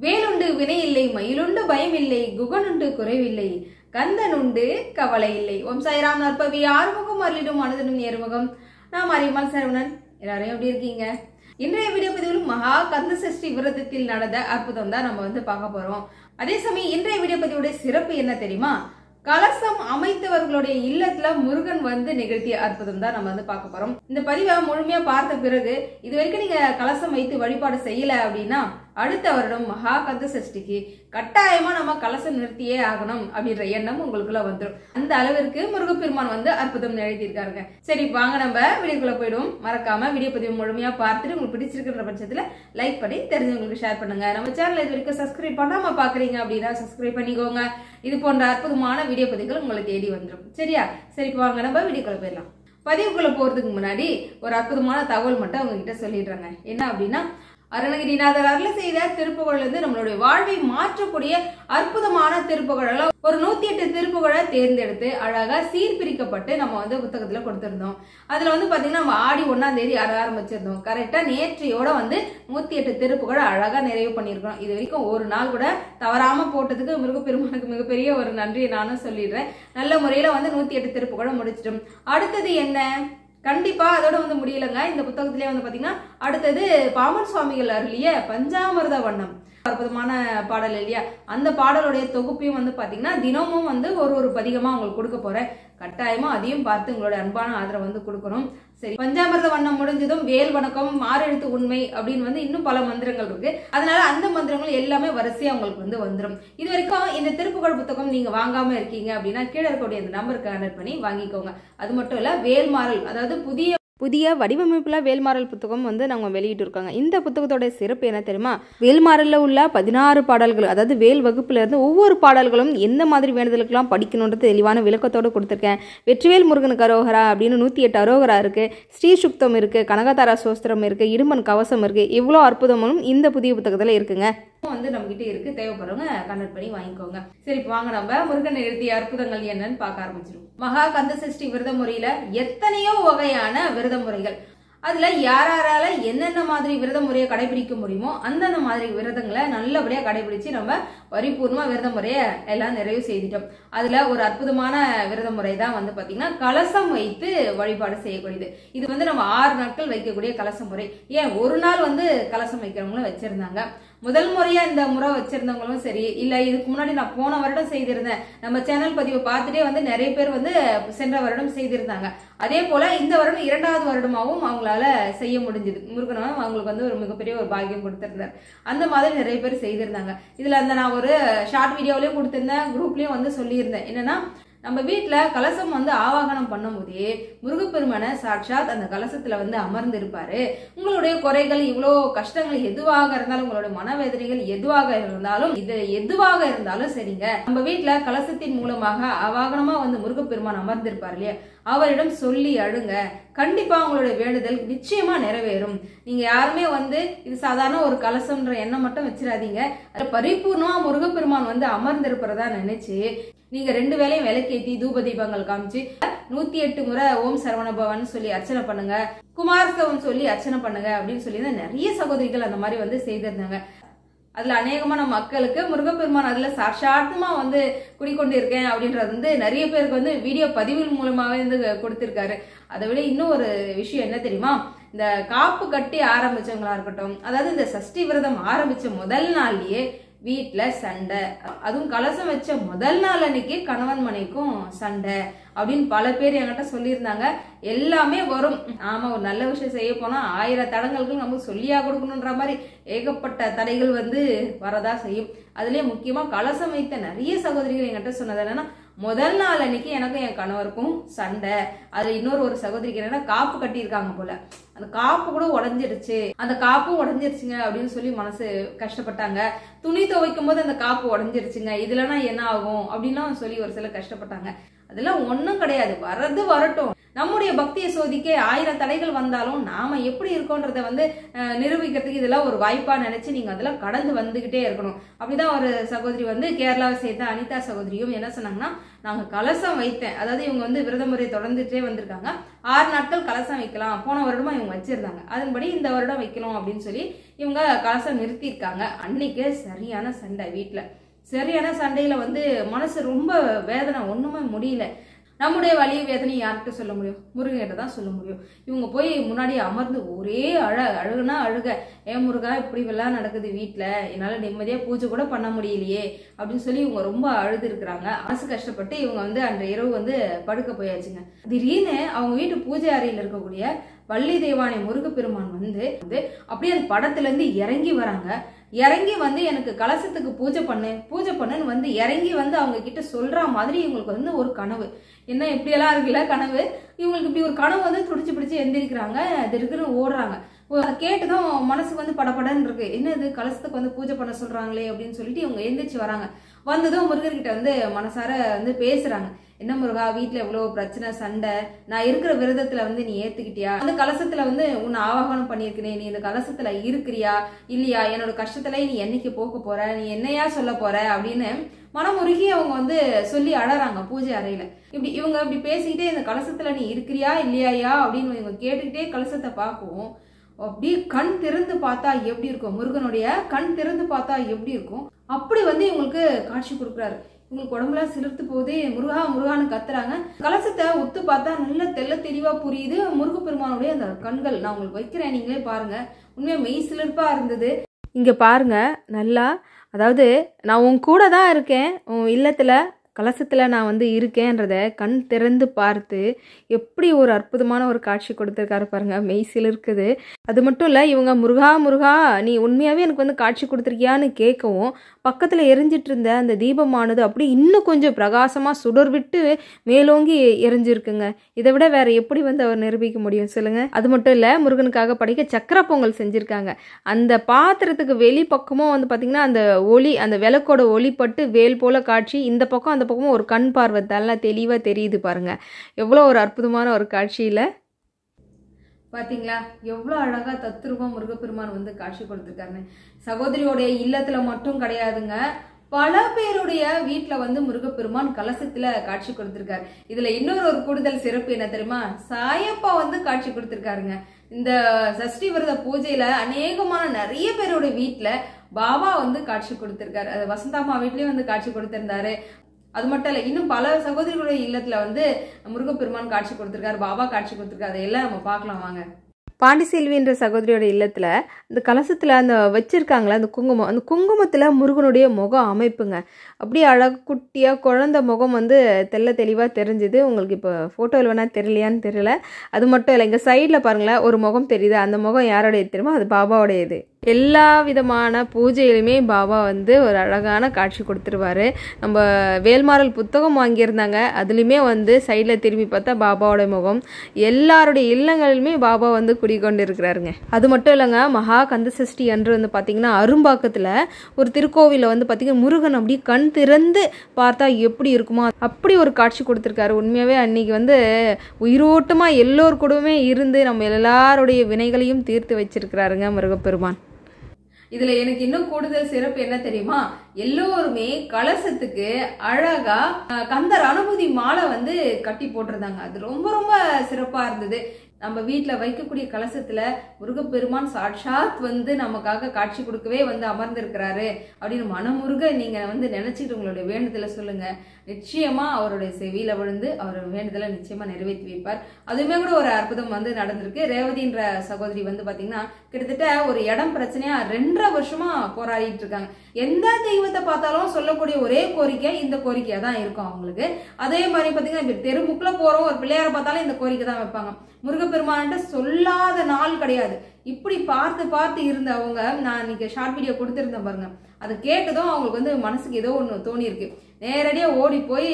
வேலுண்டு வினை இல்லை, மயிலுண்டு பயம் இல்லை, குகனுண்டு குறைவில்லை, கந்தனுண்டு கவலை இல்லை. ஓம் சாய்ராம். நற்பவி ஆறுமுகம் அருளிடும் மனதிடும் ஏறுமுகம். நான் அரிமால் சரவணன். எல்லாரையும் எப்படி இருக்கீங்க? இன்றைய வீடியோ பதிவில் மகா கந்த சஷ்டி விரதத்தில் நடந்த அற்புதம் தான் நம்ம பார்க்க போறோம். அதே சமயம் இன்றைய வீடியோ பதிவுடைய சிறப்பு என்ன தெரியுமா? கலசம் அமைத்தவர்களுடைய இல்லத்துல முருகன் நிகழ்த்திய அற்புதம் தான் நம்ம பார்க்க போறோம். இந்த பதிவை முழுமையா பார்த்த பிறகு இது வரைக்கும் நீங்க கலசம் வைத்து வழிபாடு செய்யல அப்படின்னா அடுத்த வருடம் மகா கந்த சஷ்டிக்கு கட்டாயமா நம்ம கலசம் நிறுத்தியே ஆகணும் அப்படின்ற எண்ணம் உங்களுக்குள்ள வந்துடும். அந்த அளவிற்கு முருகப்பெருமான் அற்புதம் நிகழ்த்தியிருக்காருங்க. சரி, வாங்க நம்ம வீடியோக்குள்ள போயிடுவோம். மறக்காம வீடியோ பதிவு முழுமையா பார்த்துட்டு உங்களுக்கு பிடிச்சிருக்கிற பட்சத்துல லைக் பண்ணி தெரிஞ்சவங்களுக்கு ஷேர் பண்ணுங்க. நம்ம சேனல் இது வரைக்கும் சப்ஸ்கிரைப் பண்ணாம பாக்குறீங்க அப்படின்னா சப்ஸ்கிரைப் பண்ணிக்கோங்க. இது போன்ற அற்புதமான வீடியோ பதிவுகள் உங்களை தேடி வந்துடும். சரியா? சரி, வாங்க நம்ம வீடியோக்குள்ள போயிடலாம். பதிவுக்குள்ள போறதுக்கு முன்னாடி ஒரு அற்புதமான தகவல் மட்டும் அவங்க கிட்ட சொல்லிடுறாங்க. என்ன அப்படின்னா, அருணகிரிநாதர் அருளை செய்த திருப்புகழ் நம்மளுடைய வாழ்வை மாற்றக்கூடிய அற்புதமான திருப்புகழ ஒரு 108 திருப்புகழை தேர்ந்தெடுத்து அழகா சீர்பிரிக்கப்பட்டு நம்ம புத்தகத்துல கொடுத்திருந்தோம். அதுல பாத்தீங்கன்னா நம்ம ஆடி 1ஆம் தேதி ஆரம்பிச்சிருந்தோம். கரெக்டா நேற்றையோட 108 திருப்புகழை அழகா நிறைவு பண்ணிருக்கோம். இது வரைக்கும் ஒரு நாள் கூட தவறாம போட்டதுக்கு முருகப்பெருமானுக்கு மிகப்பெரிய ஒரு நன்றியை நானும் சொல்லிடுறேன். நல்ல முறையில 108 திருப்புகழை முடிச்சிட்டோம். அடுத்தது என்ன? கண்டிப்பா அதோட முடியலங்க. இந்த புத்தகத்திலே பாத்தீங்கன்னா அடுத்தது பாமன் சுவாமிகள் அருளிய பஞ்சாமிர்த வண்ணம் அற்புதமான பாடல் இல்லையா? அந்த பாடலுடைய தொகுப்பையும் பாத்தீங்கன்னா தினமும் ஒரு பதிகமா உங்களுக்கு கொடுக்க போறேன். கட்டாயமா அதையும் பார்த்து உங்களோட அன்பான ஆதரவு கொடுக்கணும். சரி, பஞ்சாமிர்த வண்ணம் முடிஞ்சதும் வேல் வணக்கம், 6 எழுத்து உண்மை அப்படின்னு இன்னும் பல மந்திரங்கள் இருக்கு. அதனால அந்த மந்திரங்கள் எல்லாமே வரிசையா உங்களுக்கு வந்துடும். இது வரைக்கும் இந்த திருப்புகழ் புத்தகம் நீங்க வாங்காம இருக்கீங்க அப்படின்னா கீழே இருக்கக்கூடிய இந்த நம்பருக்கு கான்டாக்ட் பண்ணி வாங்கிக்கோங்க. அது மட்டும் இல்ல, வேல்மாறல் அதாவது புதிய வடிவமைப்புல வேல்மாறல் புத்தகம் நாங்க வெளியிட்டு இருக்காங்க. இந்த புத்தகத்தோட சிறப்பு என்ன தெரியுமா? வேல்மாறல்ல உள்ள 16 பாடல்கள், அதாவது வேல் வகுப்புல இருந்து ஒவ்வொரு பாடல்களும் எந்த மாதிரி வேண்டுதலுக்கெல்லாம் படிக்கணும்ன்றது தெளிவான விளக்கத்தோடு கொடுத்திருக்கேன். வெற்றிவேல் முருகனுக்கு அரோகரா அப்படின்னு 108 அரோகரா இருக்கு, ஸ்ரீ சுக்தம் இருக்கு, கனகதாரா சோஸ்திரம் இருக்கு, இடுமன் கவசம் இருக்கு. இவ்வளவு அற்புதமும் இந்த புதிய புத்தகத்துல இருக்குங்க. நம்ம கிட்ட இருக்கு. தேவைப்படுறவங்க கன்வெர்ட் பண்ணி வாங்கிக்கோங்க. சரி, வாங்க நம்ம முருகன் நிகழ்த்திய அற்புதங்கள் என்னன்னு பார்க்க ஆரம்பிச்சிடும். மகா கந்த சஷ்டி விரத முறையில எத்தனையோ வகையான விரத முறைகள், அதுல யாரால என்னென்ன மாதிரி விரத முறையை கடைபிடிக்க முடியுமோ அந்தந்த மாதிரி விரதங்களை நல்லபடியா கடைபிடிச்சு நம்ம பரிபூர்ணமா விரத முறையை எல்லாம் நிறைவு செய்துட்டோம். அதுல ஒரு அற்புதமான விரத முறை தான் பாத்தீங்கன்னா கலசம் வைத்து வழிபாடு செய்யக்கூடியது. இது நம்ம 6 நாட்கள் வைக்கக்கூடிய கலச முறை. ஏன் ஒரு நாள் கலசம் வைக்கிறவங்களும் வச்சிருந்தாங்க. முதல் முறையா இந்த முறை வச்சிருந்தவங்களும் சரி, இல்ல இதுக்கு முன்னாடி நான் போன வருடம் செய்திருந்தேன், நம்ம சேனல் பதிவை பார்த்துட்டே நிறைய பேர் சென்ற வருடம் செய்திருந்தாங்க. அதே போல இந்த வருடம் 2வது வருடமாவும் அவங்களால செய்ய முடிஞ்சது. முருகனும் அவங்களுக்கு ஒரு மிகப்பெரிய ஒரு பாக்கியம் கொடுத்திருந்தார். அந்த மாதிரி நிறைய பேர் செய்திருந்தாங்க. இதுல நான் ஒரு ஷார்ட் வீடியோலயும் கொடுத்திருந்தேன், குரூப்லயும் சொல்லியிருந்தேன். என்னன்னா, நம்ம வீட்டுல கலசம் ஆவாகனம் பண்ணும் போதே முருகப்பெருமான சாட்சாத் அந்த கலசத்துல அமர்ந்து இருப்பாரு. உங்களுடைய குறைகள், இவ்வளோ கஷ்டங்கள் எதுவாக இருந்தாலும், உங்களுடைய மனவேதனைகள் எதுவாக இருந்தாலும், இது எதுவாக இருந்தாலும் சரிங்க, நம்ம வீட்டுல கலசத்தின் மூலமாக ஆவாகனமா முருகப்பெருமான் அமர்ந்திருப்பாரு இல்லையா, அவரிடம் சொல்லி அழுங்க. கண்டிப்பா உங்களுடைய வேண்டுதல் நிச்சயமா நிறைவேறும். நீங்க யாருமே இது சாதாரண ஒரு கலசம்ன்ற எண்ணம் மட்டும் வச்சிடாதீங்க. பரிபூர்ணமா முருகப்பெருமான் அமர்ந்திருப்பதா நினைச்சு நீங்க 2 வேளையும் விளக்கேத்தி தூப தீபங்கள் காமிச்சு 108 முறை ஓம் சரவண பவன் சொல்லி அர்ச்சனை பண்ணுங்க, குமாரஸ்தவம் சொல்லி அர்ச்சனை பண்ணுங்க அப்படின்னு சொல்லி நிறைய சகோதரிகள் அந்த மாதிரி செய்திருந்தாங்க. அதுல அநேகமான மக்களுக்கு முருகப்பெருமான் அதுல சாட்சாத்மா குடிக்கொண்டு இருக்கேன் அப்படின்றது நிறைய பேருக்கு வீடியோ பதிவின் மூலமாவே கொடுத்திருக்காரு. அதை விட இன்னும் ஒரு விஷயம் என்ன தெரியுமா? இந்த காப்பு கட்டி ஆரம்பிச்சவங்களா இருக்கட்டும், அதாவது இந்த சஷ்டி விரதம் ஆரம்பிச்ச முதல் நாள்லயே வீட்டுல சண்டை, அதுவும் கலசம் வச்ச முதல் நாள் அன்னைக்கு கணவன் மனைவிக்கும் சண்டை அப்படின்னு பல பேர் என்கிட்ட சொல்லியிருந்தாங்க. எல்லாமே வரும். ஆமா, ஒரு நல்ல விஷயம் செய்ய போனா 1000 தடங்களுக்கு நமக்கு சொல்லியா கொடுக்கணும்ன்ற மாதிரி ஏகப்பட்ட தடைகள் வரதா செய்யும். அதுலயே முக்கியமா கலசம் வைத்த நிறைய சகோதரிகள் என்கிட்ட சொன்னது என்னன்னா, முதல் நாள் அன்னைக்கு எனக்கும் என் கணவருக்கும் சண்டை. அதுல இன்னொரு சகோதரிக்கு என்னன்னா, காப்பு கட்டியிருக்காங்க போல, அந்த காப்பு கூட உடஞ்சிடுச்சு, அந்த காப்பும் உடஞ்சிருச்சுங்க அப்படின்னு சொல்லி மனசு கஷ்டப்பட்டாங்க. துணி துவைக்கும் போது அந்த காப்பு உடஞ்சிருச்சுங்க, இதுலனா என்ன ஆகும் அப்படின்லாம் சொல்லி ஒரு சில கஷ்டப்பட்டாங்க. அதெல்லாம் ஒன்றும் கிடையாது, வரது வரட்டும். நம்முடைய பக்தியை சோதிக்க 1000 தடைகள் வந்தாலும் நாம எப்படி இருக்கோன்றத வந்து நிரூபிக்கிறதுக்கு இதெல்லாம் ஒரு வாய்ப்பா நினைச்சு நீங்க அதெல்லாம் கடந்து வந்துகிட்டே இருக்கணும். அப்படிதான் ஒரு சகோதரி வந்து கேரளாவை சேர்ந்த அனிதா சகோதரியும் என்ன சொன்னாங்கன்னா, நாங்க கலசம் வைத்தேன், அதாவது இவங்க வந்து விரத முறை தொடர்ந்துட்டே வந்திருக்காங்க. 6 நாட்கள் கலசம் வைக்கலாம், போன வருடமா இவங்க வச்சிருந்தாங்க, அதன்படி இந்த வருடம் வைக்கணும் அப்படின்னு சொல்லி இவங்க கலசம் நிறுத்தியிருக்காங்க. அன்னைக்கு சரியான சண்டை வீட்டுல. சரியான சண்டையில வந்து மனசு ரொம்ப வேதனை, ஒண்ணுமே முடியல. நம்முடைய வலி வேதனை யார்கிட்ட சொல்ல முடியும்? முருகன்கிட்ட தான் சொல்ல முடியும். இவங்க போய் முன்னாடி அமர்ந்து ஒரே அழுகுனா அழுக, ஏன் முருகா இப்படி எல்லாம் நடக்குது வீட்டுல, என்னால நிம்மதியா பூஜை கூட பண்ண முடியலையே அப்படின்னு சொல்லி இவங்க ரொம்ப அழுது இருக்கிறாங்க. மனசு கஷ்டப்பட்டு இவங்க வந்து அன்றைய இரவு வந்து படுக்க போயாச்சுங்க. திடீர்னு அவங்க வீட்டு பூஜை அறையில் இருக்கக்கூடிய வள்ளி தெய்வானை முருகப்பெருமான் வந்து அப்படியே அந்த படத்துல இருந்து இறங்கி வராங்க. இறங்கி வந்து எனக்கு கலசத்துக்கு பூஜை பண்ணுன்னு வந்து இறங்கி வந்து அவங்க கிட்ட சொல்ற மாதிரி இவங்களுக்கு வந்து ஒரு கனவு. என்ன இப்படியெல்லாம் இருக்குல்ல கனவு, இவங்களுக்கு இப்படி ஒரு கனவு வந்து துடிச்சு பிடிச்சு எந்திரிக்கிறாங்க, திடுக்குன்னு ஓடுறாங்க. கேட்டுதான் மனசுக்கு வந்து படப்படன்னு இருக்கு, என்ன இது கலசத்துக்கு வந்து பூஜை பண்ண சொல்றாங்களே அப்படின்னு சொல்லிட்டு இவங்க எந்திரிச்சு வராங்க. வந்ததும் முருகர்கிட்ட வந்து மனசார வந்து பேசுறாங்க. என்ன முருகா, வீட்டுல எவ்வளவு பிரச்சனை சண்டை, நான் இருக்கிற விரதத்துல வந்து நீ ஏத்துக்கிட்டியா, அந்த கலசத்துல வந்து உன்னை ஆவாகனம் பண்ணியிருக்கிறேன், நீ இந்த கலசத்துல இருக்கிறியா இல்லையா, என்னோட கஷ்டத்துல நீ என்னைக்கு போக்க போற, நீ என்னையா சொல்ல போற அப்படின்னு மனமுருகி அவங்க வந்து சொல்லி அழறாங்க பூஜை அறையில. இவங்க இப்படி பேசிக்கிட்டே இந்த கலசத்துல நீ இருக்கிறியா இல்லையா அப்படின்னு இவங்க கேட்டுக்கிட்டே கலசத்தை பார்க்கவும் அப்படியே கண் திறந்து பார்த்தா எப்படி இருக்கும், முருகனுடைய கண் திறந்து பார்த்தா எப்படி இருக்கும் அப்படி வந்து இவங்களுக்கு காட்சி கொடுக்குறாரு. இவங்களுக்கு உடம்புலாம் சிலிர்த்து போகுது, முருகா முருகான்னு கத்துறாங்க. கலசத்தை ஒத்து பார்த்தா நல்ல தெல்ல தெளிவா புரியுது முருகப்பெருமானுடைய அந்த கண்கள். நான் உங்களுக்கு வைக்கிறேன், நீங்களே பாருங்க, உண்மையா மெய் சிலிர்ப்பா இருந்தது. இங்க பாருங்க நல்லா, அதாவது நான் உன் கூட தான் இருக்கேன், உன் இல்லத்துல கலசத்தில் நான் வந்து இருக்கேன்றத கண் திறந்து பார்த்து எப்படி ஒரு அற்புதமான ஒரு காட்சி கொடுத்துருக்காரு பாருங்க, மெய் சிலிர்க்குது. அது மட்டும் இல்லை, இவங்க முருகா முருகா நீ உண்மையாகவே எனக்கு வந்து காட்சி கொடுத்துருக்கியான்னு கேட்கவும் பக்கத்தில் எரிஞ்சிட்டு இருந்த அந்த தீபமானது அப்படி இன்னும் கொஞ்சம் பிரகாசமாக சுடர் விட்டு மேலோங்கி எரிஞ்சிருக்குங்க. இதை விட வேற எப்படி வந்து அவர் நிரூபிக்க முடியும் சொல்லுங்க? அது மட்டும் இல்லை, முருகனுக்காக படைக்க சக்கரை பொங்கல் செஞ்சுருக்காங்க. அந்த பாத்திரத்துக்கு வெளி பக்கமும் வந்து பார்த்திங்கன்னா அந்த ஒளி, அந்த விளக்கோட ஒளிப்பட்டு வேல் போல காட்சி, இந்த பக்கம் அந்த பக்கமும் ஒரு கண் பார்வை நல்லா தெளிவாக தெரியுது பாருங்க. எவ்வளோ ஒரு அற்புதமான ஒரு காட்சியில் பார்த்தீங்களா, எவ்வளோ அழகாக தத்ரூபம் முருகப்பெருமான் வந்து காட்சி கொடுத்துருக்காருன்னு. சகோதரியோடைய இல்லத்தில் மட்டும் கிடையாதுங்க, பல பேருடைய வீட்டில் வந்து முருகப்பெருமான் கலசத்தில் காட்சி கொடுத்துருக்காரு. இதில் இன்னொரு ஒரு கூடுதல் சிறப்பு என்ன தெரியுமா, சாயப்பா வந்து காட்சி கொடுத்துருக்காருங்க. இந்த சஷ்டி விரத பூஜையில் அநேகமான நிறைய பேருடைய வீட்டில் பாபா வந்து காட்சி கொடுத்துருக்காரு. அது வசந்தாமா வீட்லேயும் வந்து காட்சி கொடுத்துருந்தாரு. அது மட்டும் இல்லை, இன்னும் பல சகோதரிகளுடைய இல்லத்துல வந்து முருகப்பெருமான் காட்சி கொடுத்துருக்காரு, பாபா காட்சி கொடுத்துருக்காரு. அதையெல்லாம் நம்ம பார்க்கலாம் வாங்க. பாண்டிசெல்வின்ற சகோதரியோட இல்லத்துல இந்த கலசத்துல அந்த வச்சிருக்காங்களா அந்த குங்குமம், அந்த குங்குமத்துல முருகனுடைய முகம் அமைப்புங்க அப்படியே அழகு குட்டியா குழந்தை முகம் வந்து தெல்ல தெளிவா தெரிஞ்சுது. உங்களுக்கு இப்போ போட்டோவில் வேணா தெரியலையான்னு தெரியல. அது மட்டும் இல்லை, இங்க சைட்ல பாருங்களேன் ஒரு முகம் தெரியுது, அந்த முகம் யாரோடைய தெரியுமோ அது பாபாவோடையது. எல்லா விதமான பூஜையிலுமே பாபா வந்து ஒரு அழகான காட்சி கொடுத்துருவாரு. நம்ம வேல்மாறல் புத்தகம் வாங்கியிருந்தாங்க, அதுலேயுமே வந்து சைடில் திரும்பி பார்த்தா பாபாவோட முகம். எல்லாருடைய இல்லங்களிலுமே பாபா வந்து குடிக்கொண்டு இருக்கிறாருங்க. அது மட்டும் இல்லைங்க, மகா கந்த சஷ்டி அன்று வந்து பார்த்தீங்கன்னா அரும்பாக்கத்தில் ஒரு திருக்கோவிலில் வந்து பார்த்தீங்கன்னா முருகன் அப்படி கண் திறந்து பார்த்தா எப்படி இருக்குமோ அப்படி ஒரு காட்சி கொடுத்துருக்காரு. உண்மையாகவே அன்னைக்கு வந்து உயிரோட்டமாக எல்லோர் கூடவுமே இருந்து நம்ம எல்லாருடைய வினைகளையும் தீர்த்து வச்சிருக்கிறாருங்க முருகப்பெருமான். இதுல எனக்கு இன்னும் கூடுதல் சிறப்பு என்ன தெரியுமா, எல்லோருமே கலசத்துக்கு அழகா கந்தர் அனுபூதி மாலை வந்து கட்டி போட்டிருந்தாங்க. அது ரொம்ப ரொம்ப சிறப்பா இருந்தது. நம்ம வீட்டில் வைக்கக்கூடிய கலசத்துல முருகப்பெருமான் சாட்சாத் வந்து நமக்காக காட்சி கொடுக்கவே வந்து அமர்ந்திருக்கிறாரு அப்படின்னு மனமுருக நீங்க வந்து நினைச்சிட்டு உங்களுடைய வேண்டுதலை சொல்லுங்க. நிச்சயமா அவருடைய செவியில விழுந்து அவரோட வேண்டுதலை நிச்சயமா நிறைவேற்றி வைப்பார். அதுவுமே கூட ஒரு அற்புதம் வந்து நடந்திருக்கு. ரேவதின்ற சகோதரி வந்து பாத்தீங்கன்னா கிட்டத்தட்ட ஒரு இடம் பிரச்சனையா 2.5 வருஷமா போராடிட்டு இருக்காங்க. எந்த தெய்வத்தை பார்த்தாலும் சொல்லக்கூடிய ஒரே கோரிக்கை இந்த கோரிக்கையா தான் இருக்கும் அவங்களுக்கு. அதே மாதிரி பாத்தீங்கன்னா தெருமுக்குள்ள போறோம் ஒரு பிள்ளையார பார்த்தாலும் இந்த கோரிக்கை தான் வைப்பாங்க. முருகப்பெருமான்கிட்ட சொல்லாத நாள் கிடையாது. இப்படி பார்த்து பார்த்து இருந்த அவங்க, நான் இன்னைக்கு ஷார்ட் வீடியோ கொடுத்துருந்தேன் பாருங்க, அதை கேட்டதும் அவங்களுக்கு வந்து மனசுக்கு ஏதோ ஒன்று தோணி இருக்கு. நேரடியா ஓடி போய்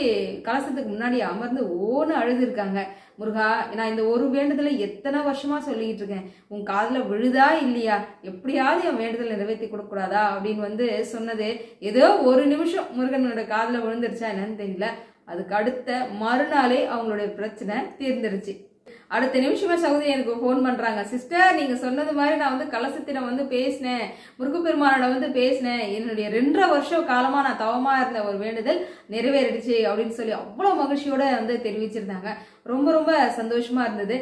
கலசத்துக்கு முன்னாடி அமர்ந்து ஓன்னு அழுது இருக்காங்க. முருகா, நான் இந்த ஒரு வேண்டுதலை எத்தனை வருஷமா சொல்லிட்டு இருக்கேன், உன் காதுல விழுதா இல்லையா, எப்படியாவது என் வேண்டுதலை நிறைவேற்றி கொடுக்க கூடாதா அப்படின்னு வந்து சொன்னது ஏதோ ஒரு நிமிஷம் முருகனோட காதுல விழுந்துருச்சா என்னன்னு தெரியல. அதுக்கு அடுத்த மறுநாளே அவங்களுடைய பிரச்சனை தீர்ந்துருச்சு. அடுத்த நிமிஷமே சகோதரி எனக்கு ஃபோன் பண்றாங்க, சிஸ்டர் நீங்க சொன்னது மாதிரி நான் வந்து கலசத்திடம் வந்து பேசினேன், முருகப்பெருமானோட வந்து பேசினேன், என்னுடைய 2.5 வருஷ காலமா நான் தவமா இருந்த ஒரு வேண்டுதல் நிறைவேறிடுச்சு அப்படின்னு சொல்லி அவ்வளவு மகிழ்ச்சியோட வந்து தெரிவிச்சிருந்தாங்க. ரொம்ப ரொம்ப சந்தோஷமா இருந்தது.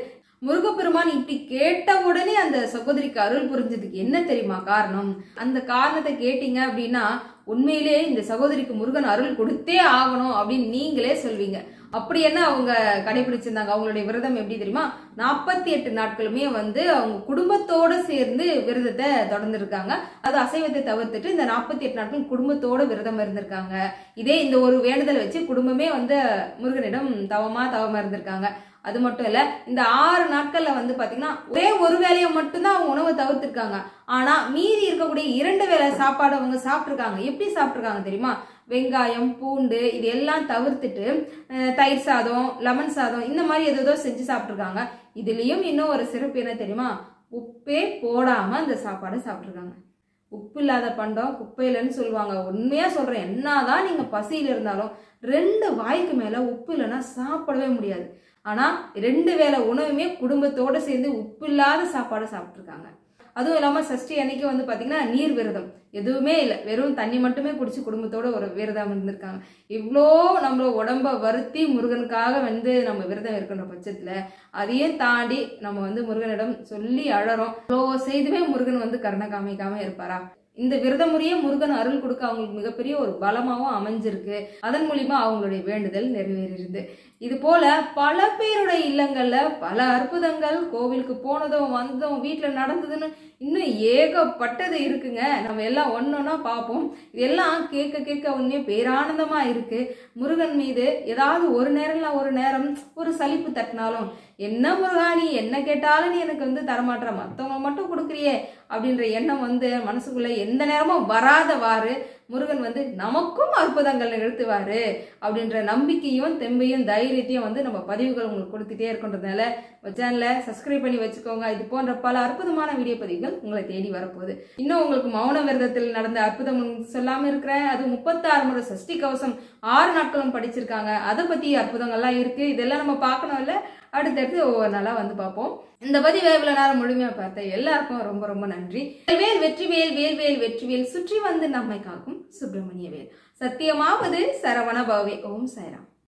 முருகப்பெருமான் இப்படி கேட்ட உடனே அந்த சகோதரிக்கு அருள் புரிஞ்சதுக்கு என்ன தெரியுமா காரணம்? அந்த காரணத்தை கேட்டீங்க அப்படின்னா உண்மையிலே இந்த சகோதரிக்கு முருகன் அருள் கொடுத்தே ஆகணும் அப்படின்னு நீங்களே சொல்வீங்க. அப்படி என்ன அவங்க கடைபிடிச்சிருந்தாங்க? அவங்களுடைய விரதம் எப்படி தெரியுமா? 48 நாட்களுமே வந்து அவங்க குடும்பத்தோட சேர்ந்து விரதத்தை தொடர்ந்து இருக்காங்க. அது அசைவத்தை தவிர்த்துட்டு இந்த 48 நாட்கள் குடும்பத்தோட விரதம் இருந்திருக்காங்க. இதே இந்த ஒரு வேண்டுதல் வச்சு குடும்பமே வந்து முருகனிடம் தவமா இருந்திருக்காங்க. அது மட்டும் இல்ல, இந்த 6 நாட்கள்ல வந்து பாத்தீங்கன்னா ஒரே ஒரு வேலையை மட்டும்தான் அவங்க உணவை தவிர்த்திருக்காங்க. ஆனா மீதி இருக்கக்கூடிய 2 வேளை சாப்பாடு அவங்க சாப்பிட்டுருக்காங்க. எப்படி சாப்பிட்டுருக்காங்க தெரியுமா? வெங்காயம், பூண்டு இது எல்லாம் தவிர்த்துட்டு தயிர் சாதம், லெமன் சாதம் இந்த மாதிரி ஏதோ செஞ்சு சாப்பிட்டுருக்காங்க. இதுலயும் இன்னும் ஒரு சிறப்பு என்ன தெரியுமா? உப்பே போடாம அந்த சாப்பாடு சாப்பிட்டுருக்காங்க. உப்பு இல்லாத பண்டம் குப்பையிலன்னு சொல்லுவாங்க. உண்மையா சொல்றேன், என்னதான் நீங்க பசியில இருந்தாலும் 2 வாய்க்கு மேல உப்பு இல்லைன்னா சாப்பிடவே முடியாது. ஆனா 2 வேளை உணவுமே குடும்பத்தோட சேர்ந்து உப்பு இல்லாத சாப்பாடு சாப்பிட்டுருக்காங்க. அதுவும் இல்லாம சஷ்டி அன்னைக்கு வந்து பாத்தீங்கன்னா நீர் விரதம் எதுவுமே இல்லை, வெறும் தண்ணி மட்டுமே குடிச்சு குடும்பத்தோட ஒரு விரதம் இருந்திருக்காங்க. இவ்வளோ நம்ம உடம்ப வருத்தி முருகனுக்காக வந்து நம்ம விரதம் இருக்கின்ற பட்சத்துல அதையும் தாண்டி நம்ம வந்து முருகனிடம் சொல்லி அழறோம். இவ்வளோ செய்துமே முருகன் வந்து கருணை காமிக்காம இருப்பாரா? இந்த விரத முறையே முருகன் அருள் கொடுக்க அவங்களுக்கு மிகப்பெரிய ஒரு பலமாவும் அமைஞ்சிருக்கு. அதன் மூலியமா அவங்களுடைய வேண்டுதல் நிறைவேறிருந்து. இது போல பல பேருடைய இல்லங்கள்ல பல அற்புதங்கள், கோவிலுக்கு போனதும் வந்ததும் வீட்டுல நடந்ததுன்னு இன்னும் ஏகப்பட்டது இருக்குங்க. நம்ம எல்லாம் ஒன்னொன்னா பார்ப்போம். இதெல்லாம் கேட்க கேட்க உண்மையே பேரானந்தமா இருக்கு. முருகன் மீது ஏதாவது ஒரு நேரம் ஒரு சலிப்பு தட்டினாலும், என்ன முருகா நீ என்ன கேட்டாலும் நீ எனக்கு வந்து தரமாட்டற, மத்தவங்க மட்டும் கொடுக்குறியே அப்படின்ற எண்ணம் வந்து மனசுக்குள்ள எந்த நேரமும் வராதவாறு முருகன் வந்து நமக்கும் அற்புதங்கள் நிகழ்த்துவாரு அப்படின்ற நம்பிக்கையும் தெம்பையும் தைரியத்தையும் வந்து நம்ம பதிவுகள் உங்களுக்கு கொடுத்துட்டே இருக்கின்றதுனால சேனலை சப்ஸ்கிரைப் பண்ணி வச்சுக்கோங்க. இது போன்ற பல அற்புதமான வீடியோ பதிவுகள் உங்களை தேடி வரப்போகுது. இன்னும் உங்களுக்கு மௌன விரதத்தில் நடந்த அற்புதம் சொல்லாம இருக்கிறேன். அது 36 முறை சஷ்டி கவசம் 6 நாட்களும் படிச்சிருக்காங்க. அதை பத்தி அற்புதங்கள்லாம் இருக்கு. இதெல்லாம் நம்ம பார்க்கணும் இல்ல, அடுத்தடுத்து ஒவ்வொரு நாளா வந்து பார்ப்போம். இந்த பதிவை இவ்வளவு நேரம் முழுமையா பார்த்த எல்லாருக்கும் ரொம்ப ரொம்ப நன்றி. வேல் வெற்றிவேல், வேல்வேல் வெற்றிவேல், சுற்றி வந்து நம்மை காக்கும் சுப்பிரமணிய வேல். சத்தியமாவது சரவண பவே. ஓம் சாய்ராம்.